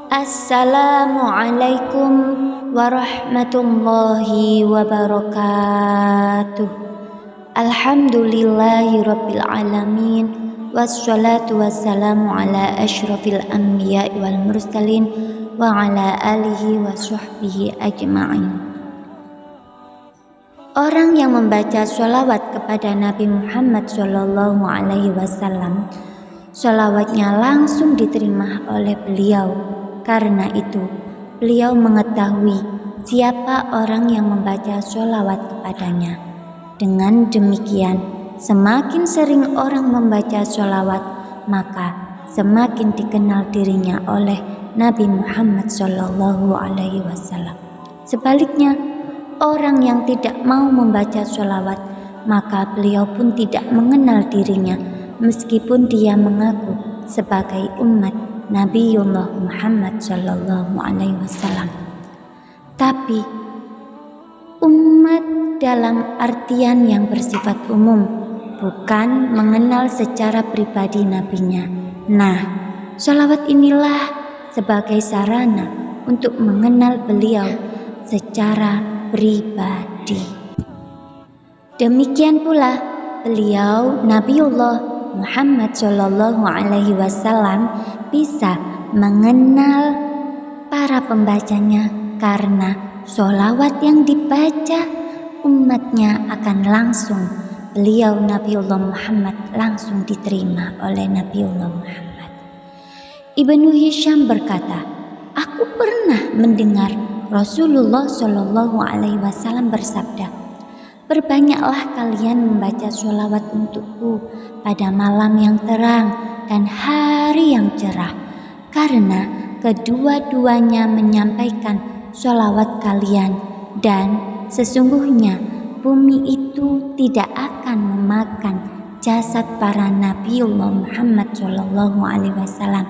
Assalamualaikum warahmatullahi wabarakatuh. Alhamdulillahirabbil alamin. Wassalatu wassalamu ala asyrafil anbiya'i wal mursalin wa ala alihi wa sahbihi ajma'in. Orang yang membaca sholawat kepada Nabi Muhammad sallallahu alaihi wasallam, sholawatnya langsung diterima oleh beliau. Karena itu, beliau mengetahui siapa orang yang membaca sholawat kepadanya. Dengan demikian, semakin sering orang membaca sholawat, maka semakin dikenal dirinya oleh Nabi Muhammad sallallahu alaihi wasallam. Sebaliknya, orang yang tidak mau membaca sholawat, maka beliau pun tidak mengenal dirinya, meskipun dia mengaku sebagai umat Nabiullah Muhammad sallallahu alaihi wasallam. Tapi umat dalam artian yang bersifat umum, bukan mengenal secara pribadi nabinya. Nah, sholawat inilah sebagai sarana untuk mengenal beliau secara pribadi. Demikian pula beliau Nabiullah Muhammad sallallahu alaihi wasallam bisa mengenal para pembacanya karena sholawat yang dibaca umatnya akan langsung beliau Nabiullah Muhammad langsung diterima oleh Nabiullah Muhammad. Ibnu Hisham berkata, aku pernah mendengar Rasulullah sallallahu alaihi wasallam bersabda, berbanyaklah kalian membaca sholawat untukku pada malam yang terang dan hari yang cerah, karena kedua-duanya menyampaikan sholawat kalian, dan sesungguhnya bumi itu tidak akan memakan jasad para Nabiullah Muhammad sallallahu alaihi wasallam.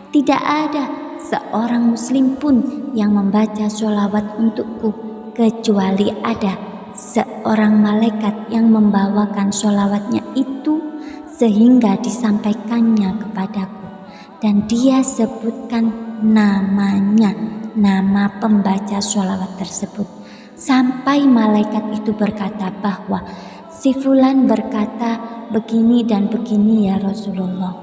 Tidak ada seorang muslim pun yang membaca sholawat untukku kecuali ada seorang malaikat yang membawakan sholawatnya itu sehingga disampaikannya kepadaku, dan dia sebutkan namanya, nama pembaca sholawat tersebut, sampai malaikat itu berkata bahwa si fulan berkata begini dan begini ya Rasulullah.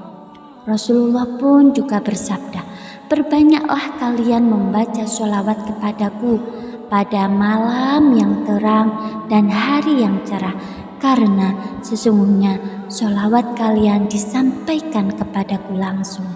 Rasulullah pun juga bersabda, berbanyaklah kalian membaca sholawat kepadaku pada malam yang terang dan hari yang cerah, karena sesungguhnya sholawat kalian disampaikan kepadaku langsung.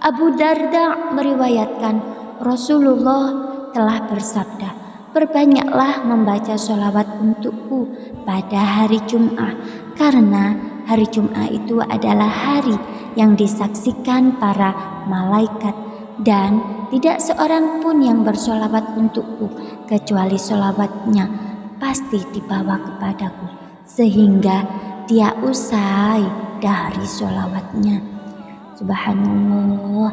Abu Darda meriwayatkan Rasulullah telah bersabda, berbanyaklah membaca sholawat untukku pada hari Jum'ah, karena hari Jum'ah itu adalah hari yang disaksikan para malaikat, dan tidak seorang pun yang bersholawat untukku kecuali sholawatnya pasti dibawa kepadaku sehingga dia usai dari sholawatnya. Subhanallah.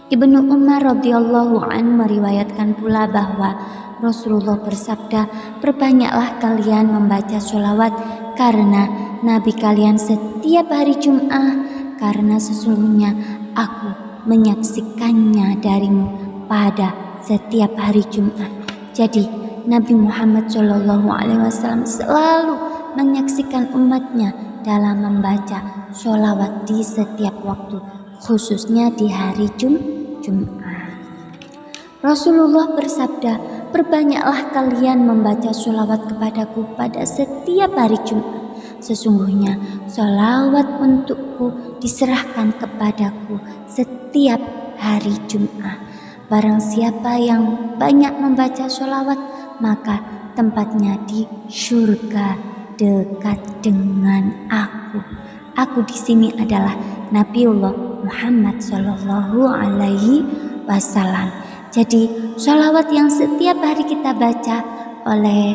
Ibnu Umar radhiyallahu an meriwayatkan pula bahwa Rasulullah bersabda, berbanyaklah kalian membaca sholawat karena Nabi kalian setiap hari Jum'ah, karena sesungguhnya aku menyaksikannya darimu pada setiap hari Jum'ah. Jadi Nabi Muhammad SAW selalu menyaksikan umatnya dalam membaca sholawat di setiap waktu, khususnya di hari Jum'ah. Rasulullah bersabda, berbanyaklah kalian membaca sholawat kepadaku pada setiap hari Jum'at. Sesungguhnya sholawat untukku diserahkan kepadaku setiap hari Jum'at. Barang siapa yang banyak membaca sholawat, maka tempatnya di surga dekat dengan aku. Aku di sini adalah Nabiullah Muhammad sallallahu alaihi wasallam. Jadi sholawat yang setiap hari kita baca oleh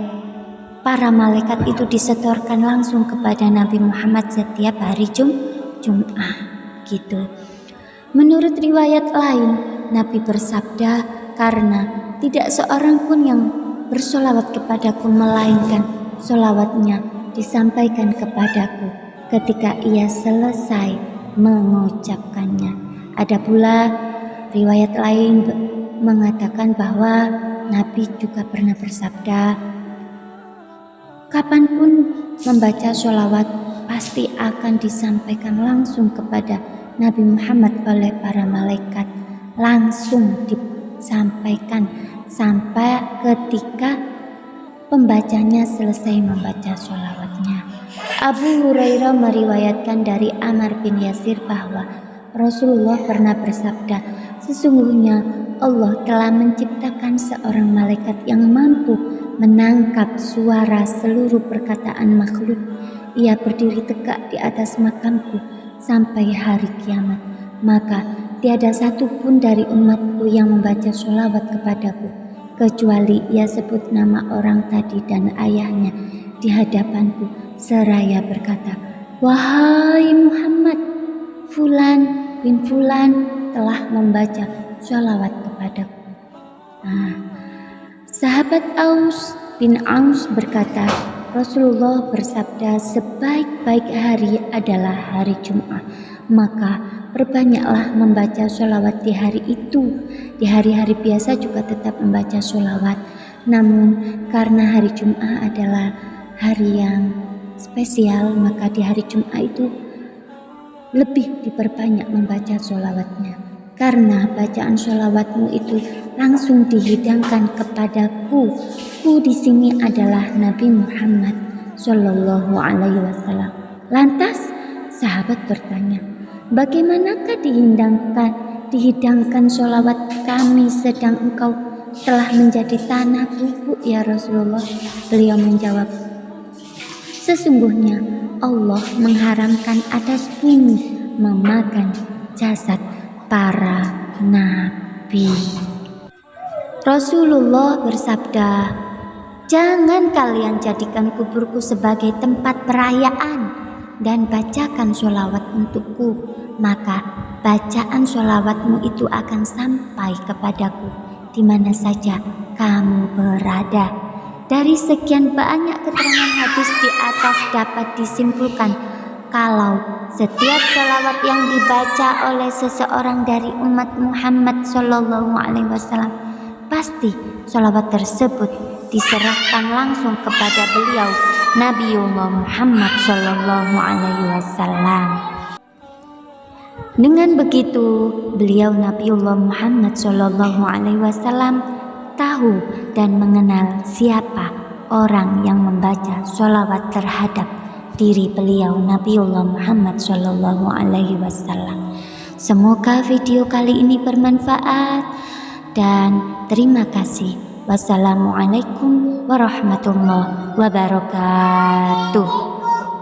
para malaikat itu disetorkan langsung kepada Nabi Muhammad setiap hari Jum'ah gitu. Menurut riwayat lain, Nabi bersabda, karena tidak seorang pun yang bersolawat kepadaku melainkan solawatnya disampaikan kepadaku ketika ia selesai mengucapkannya. Ada pula Riwayat lain mengatakan bahwa Nabi juga pernah bersabda, kapanpun membaca sholawat pasti akan disampaikan langsung kepada Nabi Muhammad oleh para malaikat, langsung disampaikan sampai ketika pembacanya selesai membaca sholawatnya. Abu Hurairah meriwayatkan dari Ammar bin Yasir bahwa Rasulullah pernah bersabda, sesungguhnya Allah telah menciptakan seorang malaikat yang mampu menangkap suara seluruh perkataan makhluk. Ia berdiri tegak di atas makamku sampai hari kiamat. Maka tiada satupun dari umatku yang membaca sholawat kepadaku, kecuali ia sebut nama orang tadi dan ayahnya di hadapanku, seraya berkata, wahai Muhammad, Fulan bin Fulan telah membaca sholawat kepadaku. Sahabat Aus bin Aus berkata, Rasulullah bersabda, sebaik-baik hari adalah hari Jumat, maka perbanyaklah membaca sholawat di hari itu. Di hari-hari biasa juga tetap membaca sholawat, namun karena hari Jumat adalah hari yang spesial, maka di hari Jumat itu lebih diperbanyak membaca sholawatnya. Karena bacaan sholawatmu itu langsung dihidangkan kepadaku. Ku di sini adalah Nabi Muhammad Shallallahu Alaihi Wasallam. Lantas sahabat bertanya, bagaimanakah dihidangkan sholawat kami sedang engkau telah menjadi tanah bubuk ya Rasulullah? Beliau menjawab, sesungguhnya Allah mengharamkan atas bumi memakan jasad para nabi. Rasulullah bersabda, jangan kalian jadikan kuburku sebagai tempat perayaan dan bacakan sholawat untukku, maka bacaan sholawatmu itu akan sampai kepadaku di mana saja kamu berada. Dari sekian banyak keterangan hadis di atas dapat disimpulkan kalau setiap sholawat yang dibaca oleh seseorang dari umat Muhammad Shallallahu Alaihi Wasallam, pasti sholawat tersebut diserahkan langsung kepada beliau Nabiullah Muhammad Shallallahu Alaihi Wasallam. Dengan begitu, beliau Nabiullah Muhammad Shallallahu Alaihi Wasallam tahu dan mengenal siapa orang yang membaca sholawat terhadap diri beliau Nabiullah Muhammad Shallallahu Alaihi Wasallam. Semoga video kali ini bermanfaat dan terima kasih. Wassalamualaikum warahmatullahi wabarakatuh.